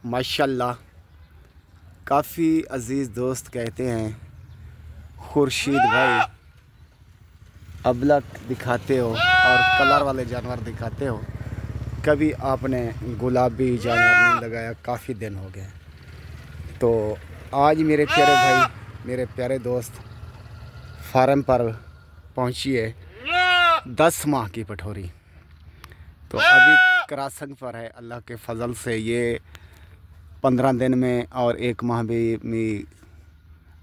माशाल्लाह काफ़ी अज़ीज़ दोस्त कहते हैं खुर्शीद भाई अबलक दिखाते हो और कलर वाले जानवर दिखाते हो, कभी आपने गुलाबी जानवर नहीं लगाया, काफ़ी दिन हो गए। तो आज मेरे प्यारे भाई, मेरे प्यारे दोस्त फार्म पर पहुंची है 10 माह की पठोरी। तो अभी क्रॉसिंग पर है, अल्लाह के फजल से ये 15 दिन में और 1 माह भी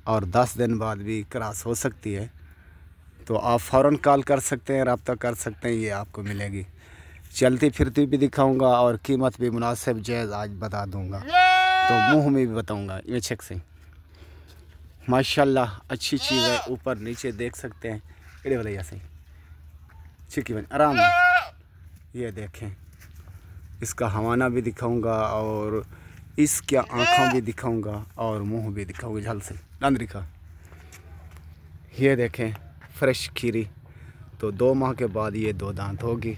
और 10 दिन बाद भी क्रॉस हो सकती है। तो आप फ़ौरन कॉल कर सकते हैं, रब्ता कर सकते हैं, ये आपको मिलेगी। चलती फिरती भी दिखाऊंगा और कीमत भी मुनासिब जायज़ आज बता दूंगा, तो मुंह में भी बताऊंगा। ये चेक से माशाल्लाह अच्छी चीज़ है, ऊपर नीचे देख सकते हैं। इधे वाले ऐसे चिकी बन आराम में। ये देखें, इसका हवाना भी दिखाऊंगा और इसके आँखों भी दिखाऊंगा और मुंह भी दिखाऊंगा। झल से दंद दिखा। ये देखें फ्रेश खीरी, तो 2 माह के बाद ये 2 दांत होगी।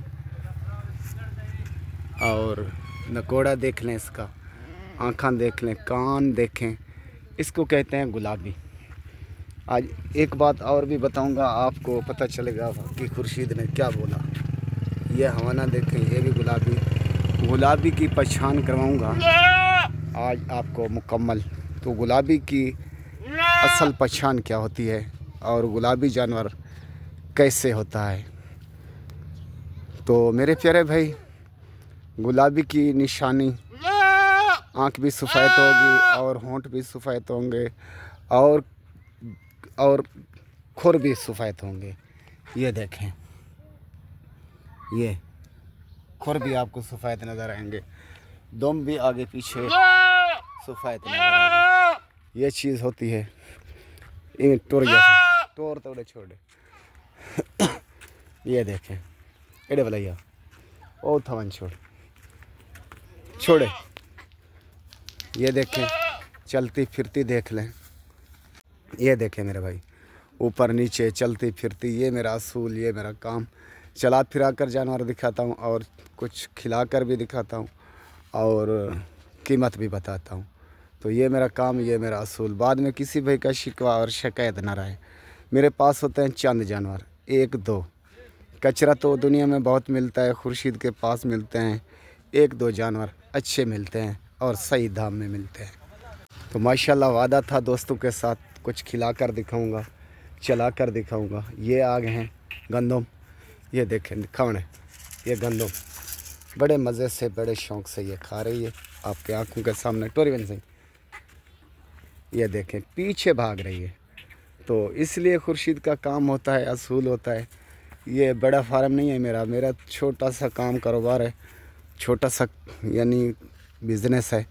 और नकोड़ा देख लें, इसका आँखें देख लें, कान देखें, इसको कहते हैं गुलाबी। आज एक बात और भी बताऊंगा, आपको पता चलेगा कि खुर्शीद ने क्या बोला। ये हवाना देखें, ये भी गुलाबी की पहचान करवाऊंगा आज आपको मुकम्मल। तो गुलाबी की असल पहचान क्या होती है और गुलाबी जानवर कैसे होता है। तो मेरे प्यारे भाई, गुलाबी की निशानी आँख भी सफ़ेद होगी और होंठ भी सफ़ेद होंगे और खुर भी सफ़ेद होंगे। ये देखें, ये खुर भी आपको सफ़ेद नज़र आएंगे, दुम भी आगे पीछे सफ़ेद नज़र आएंगे। ये चीज़ होती है इन टोर जैसे, टोर तोड़े छोड़े। ये देखें एडे भलैया ओ थवन छोड़े। ये देखें चलती फिरती देख लें। ये देखें मेरे भाई, ऊपर नीचे चलती फिरती, ये मेरा असूल, ये मेरा काम। चला फिरा कर जानवर दिखाता हूँ और कुछ खिला कर भी दिखाता हूँ और कीमत भी बताता हूँ। तो ये मेरा काम, ये मेरा असूल। बाद में किसी भाई का शिकवा और शिकायत ना रहे। मेरे पास होते हैं चंद जानवर, 1-2। कचरा तो दुनिया में बहुत मिलता है, खुर्शीद के पास मिलते हैं 1-2 जानवर अच्छे मिलते हैं और सही दाम में मिलते हैं। तो माशाल्लाह वादा था दोस्तों के साथ कुछ खिला कर दिखाऊँगा, चला कर दिखाऊँगा। ये आ गए हैं गंदम, ये देखें खाने, ये गंदम बड़े मज़े से, बड़े शौक़ से ये खा रही है आपके आंखों के सामने। टोरी बन सिंह ये देखें पीछे भाग रही है। तो इसलिए खुर्शीद का काम होता है, असूल होता है। ये बड़ा फार्म नहीं है मेरा छोटा सा काम कारोबार है, छोटा सा यानी बिज़नेस है।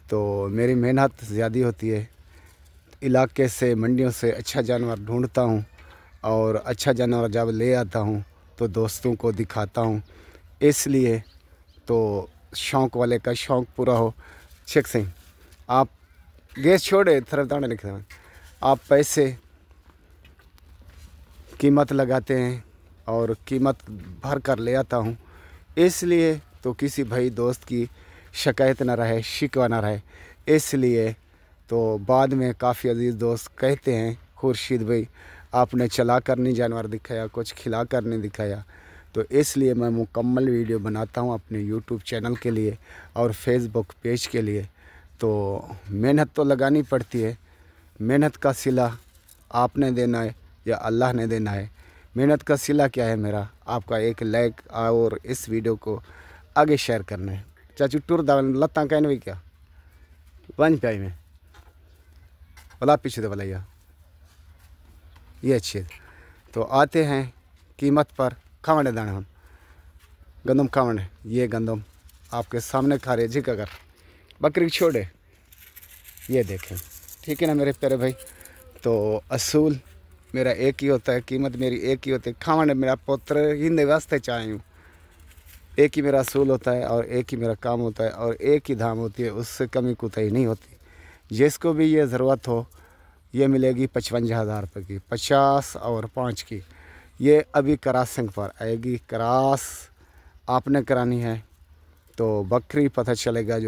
तो मेरी मेहनत ज़्यादा होती है। इलाके से, मंडियों से अच्छा जानवर ढूंढता हूँ और अच्छा जानवर जब ले आता हूँ तो दोस्तों को दिखाता हूँ। इसलिए तो शौक़ वाले का शौक़ पूरा हो। शेख सिंह आप गैस छोड़े तरफ दाने लिखते हैं, आप पैसे कीमत लगाते हैं और कीमत भर कर ले आता हूँ। इसलिए तो किसी भाई दोस्त की शिकायत ना रहे, शिकवा ना रहे। इसलिए तो बाद में काफ़ी अजीज़ दोस्त कहते हैं खुर्शीद भाई आपने चला कर नहीं जानवर दिखाया, कुछ खिला कर नहीं दिखाया। तो इसलिए मैं मुकम्मल वीडियो बनाता हूँ अपने यूट्यूब चैनल के लिए और फेसबुक पेज के लिए। तो मेहनत तो लगानी पड़ती है, मेहनत का सिला आपने देना है या अल्लाह ने देना है। मेहनत का सिला क्या है मेरा, आपका एक लाइक और इस वीडियो को आगे शेयर करना है। चाचू टूर दावन लत्ता कहने भी क्या वन प्याई में भला पीछे दे भलैया, ये अच्छी है। तो आते हैं कीमत पर। खावने दाने हम गंदम खावने, ये गंदम आपके सामने खा रहे जिक अगर बकरी छोड़े। ये देखें, ठीक है ना मेरे प्यारे भाई। तो असूल मेरा एक ही होता है, कीमत मेरी एक ही होती है। खावने मेरा पुत्र हिंदे वास्ते चाहे हूँ, एक ही मेरा असूल होता है और एक ही मेरा काम होता है और एक ही धाम होती है, उससे कमी कुताही नहीं होती। जिसको भी ये ज़रूरत हो ये मिलेगी 55,000 रुपये की, 50 और 5 की। ये अभी क्रॉसिंग पर आएगी, क्रॉस आपने करानी है तो बकरी पता चलेगा जो